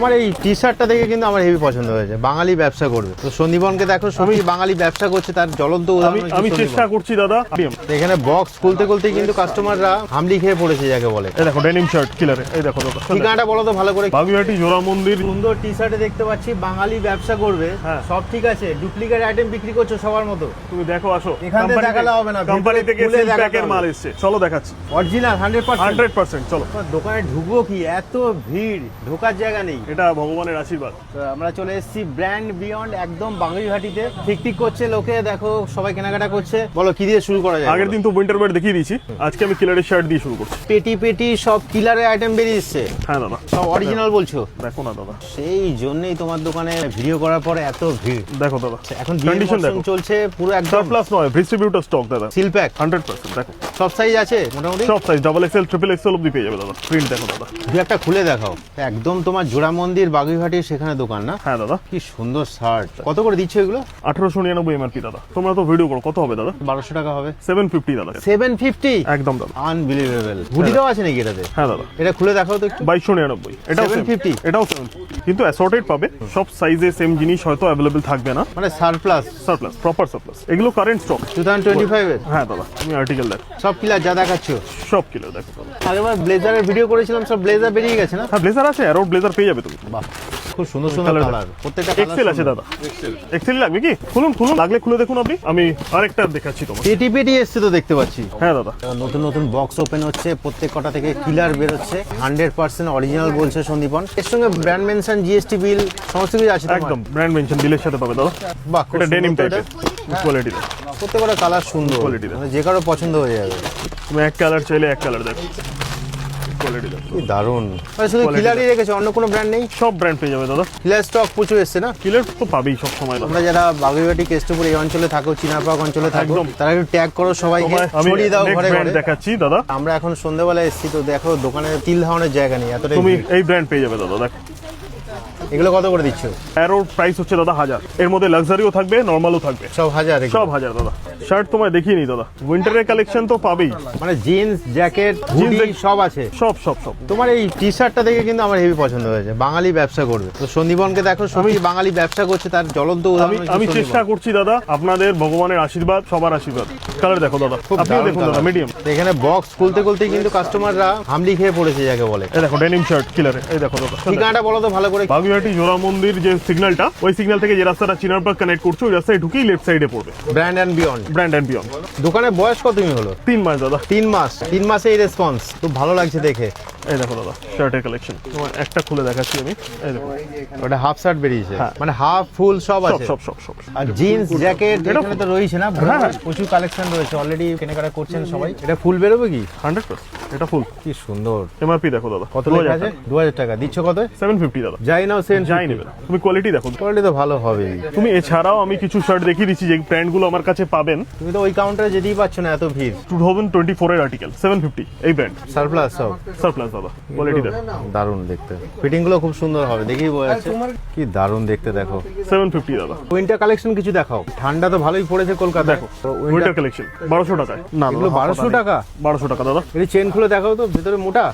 আমার এই টি শার্টটা দেখে কিন্তু আমার হেভি পছন্দ হয়েছে। বাঙালি ব্যবসা করবে তো সন্দীপনকে দেখো, সত্যি বাঙালি ব্যবসা করছে, তার জ্বলন্ত উদাহরণ আমি চেষ্টা করছি দাদা। এখানে বক্স খুলতে খুলতে কিন্তু কাস্টমাররা হামলি খেয়ে পড়েছে যাকে বলে। এই দেখো ডেনিম শার্ট কিলারে, এই দেখো দাদা ঠিকানাটা বলো তো ভালো করে। বাগুইহাটি জোড়া মন্দির। সুন্দর টি শার্টে দেখতে পাচ্ছি বাঙালি ব্যবসা করবে, সব ঠিক আছে, ডুপ্লিকেট আইটেম বিক্রি করছো সবার মতো। তুমি দেখো, আসো, এখান থেকে দেখালে হবে না, কোম্পানি থেকে সিল প্যাকের মাল এসেছে, চলো দেখাচ্ছি। অরিজিনাল 100%। চলো দোকানে ঢুকবো কি, এত ভিড়, ঢোকার জায়গা নেই। এটা ভগবানের আশীর্বাদ। আমরা চলে এসেছি ব্র্যান্ড বিয়ন্ড, একদম বাগুইহাটিতে। ঠিক করছে লোকে, দেখো সবাই কেনাকাটা করছে। বলো কি দিয়ে শুরু করা যায়? আগের দিন তো উইন্টার ওয়্যার দেখিয়ে দিয়েছি, আজকে আমি কিলারের শার্ট দিয়ে শুরু করছি। পেটি সব কিলারের আইটেম বেরিয়ে এসছে। হ্যাঁ দাদা, সব অরিজিনাল বলছো? দেখো না দাদা, সেই জন্যই তোমার দোকানে ভিডিও করার পরে এত ভিড়। দেখো দাদা, এখন কন্ডিশন দেখো, চলছে পুরো একদম সারপ্লাস নয়, ডিস্ট্রিবিউটর স্টক দাদা, সিল প্যাক 100%। দেখো সব সাইজ আছে মোটামুটি, সব size, double XL, triple Excel অবধি পেয়ে যাবে দাদা। প্রিন্ট দেখো দাদা, দু একটা খুলে দেখাও। একদম তোমার জোড়া মন্দির বাগুইহাটির সেখানে দোকান না? হ্যাঁ দাদা। কি সুন্দর শার্ট, কত করে দিচ্ছ এগুলো? 1899 এমআরপি দাদা। তোমরা তো ভিডিও করো, কত হবে দাদা? 1200 টাকা হবে। 750 দাদা। 750 একদম দাদা, আনবিলিভেবল। হুডিটাও আছে নাকি এটাতে? হ্যাঁ দাদা। এটা খুলে দেখাও তো একটু। 2299। এটাও 750, এটাও 750, কিন্তু অ্যাসর্টেড পাবে। সব সাইজে সেম জিনিস হয়তো अवेलेबल থাকবে না, মানে সারপ্লাস প্রপার সারপ্লাস। এগুলো কারেন্ট স্টক 2025 এর। হ্যাঁ দাদা, তুমি আর্টিকেল দেখো, সব কিলার যা দেখাচ্ছো সব কিলো দেখো দাদা। আগেরবার ব্লেজারের ভিডিও করেছিলাম, সব ব্লেজার বেরিয়ে গেছে না? হ্যাঁ ব্লেজার আছে, অ্যারো ব্লেজার পেয়ে যাবে তুমি। বাহ, খুব সুন্দর সুন্দর কালার, প্রত্যেকটা এক্সেল আছে দাদা। এক্সেল লাগবে কি? খুলুন, লাগলে খুলে দেখুন আপনি। আমি আরেকটা দেখাচ্ছি তোমাকে। পেটি এসছে তো দেখতে পাচ্ছি। হ্যাঁ দাদা, নতুন বক্স ওপেন হচ্ছে, প্রত্যেক কটা থেকে কিলার বের হচ্ছে। 100% অরিজিনাল বলছে সন্দীপন। এর সঙ্গে ব্র্যান্ড মেনশন, জিএসটি বিল, সমস্ত কিছু আছে। একদম ব্র্যান্ড মেনশন বিলের সাথে পাবে দাদা। বাহ, এটা ডেনিম টাইপের কোয়ালিটি দাদা। প্রত্যেকটা কালার সুন্দর, কোয়ালিটি মানে যে কারো পছন্দ হয়ে যাবে। তুমি এক কালার চাইলে এক কালার দেখো, কোয়ালিটি দেখো। কি দারুন, শুধু কিলারই রেখেছে, অন্য কোনো ব্র্যান্ড নেই? সব ব্র্যান্ড পেয়ে যাবে দাদা। কিলার স্টক প্রচুর এসছে না? কিলার তো পাবেই সব সময় দাদা। তোমরা যারা বাগুইহাটি, কেষ্টপুর এই অঞ্চলে থাকো, চিনাপাক অঞ্চলে থাকো, একদম। তারা একটু ট্যাগ করো সবাইকে, আমি ছড়িয়ে দাও ঘরে ঘরে। দেখাচ্ছি দাদা। আমরা এখন সন্ধ্যাবেলা এসেছি তো দেখো দোকানে তিল ধারণের জায়গা নেই, এতটাই তুমি ভিড়। এই ব্র্যান্ড পেয়ে যাবে দাদা। দেখো এগুলো কত করে দিচ্ছ? অ্যারোর প্রাইস হচ্ছে দাদা 1000। এর মধ্যে লাক্সারিও থাকবে, নরমালও থাকবে, সব 1000? সব 1000 দাদা। শার্ট তোমায় দেখিয়ে নি দাদা, উইন্টারের কালেকশন তো পাবেই, মানে জিন্স, জ্যাকেট, হুডি সব আছে। সব। তোমার এই টি শার্টটা দেখে কিন্তু আমার হেভি পছন্দ হয়েছে। বাঙালি ব্যবসা করবে তো সন্দীপনকে দেখো, সত্যি বাঙালি ব্যবসা করছে, তার জ্বলন্ত উদাহরণ। আমি চেষ্টা করছি দাদা, আপনাদের ভগবানের আশীর্বাদ, সবার আশীর্বাদ। কালার দেখো দাদা, আপনিও দেখুন দাদা, মিডিয়াম। এখানে বক্স খুলতে খুলতে কিন্তু কাস্টমাররা হামলি খেয়ে পড়েছে যাকে বলে। এই দেখো ডেনিম শার্ট কিলারে, এই দেখো দাদা। ঠিকানাটা বলো তো ভালো করে। বাগুইহাটি জোড়া মন্দির যে সিগন্যালটা, ওই সিগন্যাল থেকে যে রাস্তাটা চিনার পার্ক কানেক্ট করছে, ওই রাস্তায় ঢুকেই লেফট সাইডে পড়বে ব্র্যান্ড এন্ড বিয়ন্ড। দোকানের বয়স কতদিন হলো? 3 মাস দাদা। 3 মাস, 3 মাসে এই রেসপন্স, খুব ভালো লাগছে দেখে। এই দেখো দাদা শার্টের কালেকশন, তোমার একটা খুলে দেখাচ্ছি আমি। এই দেখো, ওটা হাফ শার্ট বেরিয়েছে, হ্যাঁ। মানে হাফ ফুল সব আছে। সব। আর জিন্স, জ্যাকেট এখানে তো রয়েছে না? প্রচুর কালেকশন রয়েছে, অলরেডি কেনাকাটা করছেন সবাই। এটা ফুল বেরোবে কি? 100%। এটা ফুল। কি সুন্দর। এমআরপি দেখো দাদা, কত লেখা আছে? 2000 টাকা। দিচ্ছ কত? 750 দাদা। যাই নাও সেন যাই নেবে, তুমি কোয়ালিটি দেখো। কোয়ালিটি তো ভালো হবে। তুমি এছাড়াও আমি কিছু শার্ট দেখিয়ে দিচ্ছি যে ব্র্যান্ডগুলো আমার কাছে পাবেন। তুমি তো ওই কাউন্টারে যেতেই পারছো না, এত ভিড়। 2024 এর আর্টিকেল, 750 এই ব্র্যান্ড। সারপ্লাস সব। সারপ্লাস দাদা, কোয়ালিটি দেখো। দারুণ দেখতে, ফিটিং গুলো খুব সুন্দর হবে, দেখেই বোঝা যাচ্ছে। কি দারুণ দেখতে, দেখো। 750 দাদা। উইন্টার কালেকশন কিছু দেখাও। ঠান্ডা তো ভালোই পড়েছে কলকাতা। দেখো উইন্টার কালেকশন 1200 টাকায়। না এগুলো 1200 টাকা? 1200 টাকা দাদা। এই চেন খুলে দেখাও তো, ভিতরে মোটা।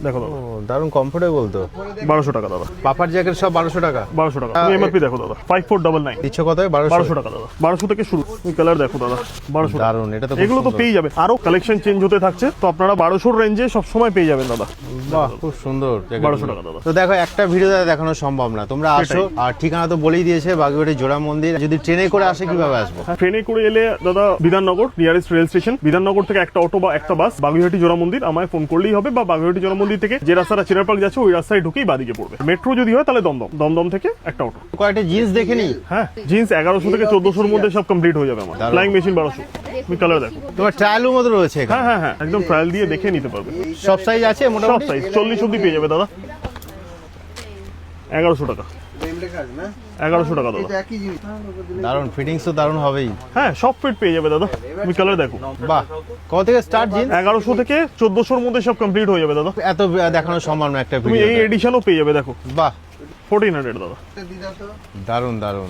দেখো দাদা, ও দারুণ কমফোর্টেবল তো। 1200 টাকা দাদা। পাপার জ্যাকেট সব 1200 টাকা। 1200 টাকা। তুমি এমআরপি দেখো দাদা, 5499 দিচ্ছ কত? 1200 টাকা দাদা। 1200 থেকে শুরু। তুমি কালার দেখো দাদা, 1200। দারুণ, এটা তো এগুলো তো পেয়ে যাবে, আরো কালেকশন চেঞ্জ হতে থাকছে, তো আপনারা 1200 রেঞ্জে সব সময় পেয়ে যাবেন দাদা। বাহ, খুব সুন্দর। 1200 টাকা দাদা। তো দেখো, একটা ভিডিওতে দেখানো সম্ভব না, তোমরা আসো। আর ঠিকানা তো বলেই দিয়েছে, বাগুইহাটি জোড়া মন্দির। যদি ট্রেনে করে আসে কিভাবে আসবো? ট্রেনে করে এলে দাদা Bidhannagar nearest rail station, Bidhannagar থেকে একটা অটো বা একটা বাস বাগুইহাটি জোড়া মন্দির আমায় ফোন করলেই হবে, বা বাগুইহাটি জোড়া মন্দির থেকে যে রাস্তাটা চিনার পার্ক যাচ্ছে ওই রাস্তায় ঢুকেই বাদিকে পড়বে। মেট্রো যদি হয় তাহলে দমদম থেকে একটা অটো। কয়েকটা জিন্স দেখে নি। হ্যাঁ, জিন্স 1100 থেকে 1400 মধ্যে সব কমপ্লিট হয়ে যাবে আমার। Flying machine 1200। তুমি কালার দেখো। তোমার ট্রায়ালও মতো রয়েছে এখানে। হ্যাঁ, একদম ট্রায়াল দিয়ে দেখে নিতে পারবে। সব সাইজ আছে সব মোটামুটি? সাইজ 40 অবধি পেয়ে যাবে দাদা। 1100 টাকা। 1100 টাকা দাদা। দারুণ, ফিটিংস তো দারুণ হবেই। হ্যাঁ, সব ফিট পেয়ে যাবে দাদা। তুমি কালার দেখো। বাহ, কত থেকে স্টার্ট জিন্স? 1100 থেকে 1400 এর মধ্যে সব কমপ্লিট হয়ে যাবে দাদা। এত দেখানো সম্ভব না একটা তুমি ভিডিও। এই এডিশনও পেয়ে যাবে দেখো। বাহ, 1400 দাদা। দারুণ।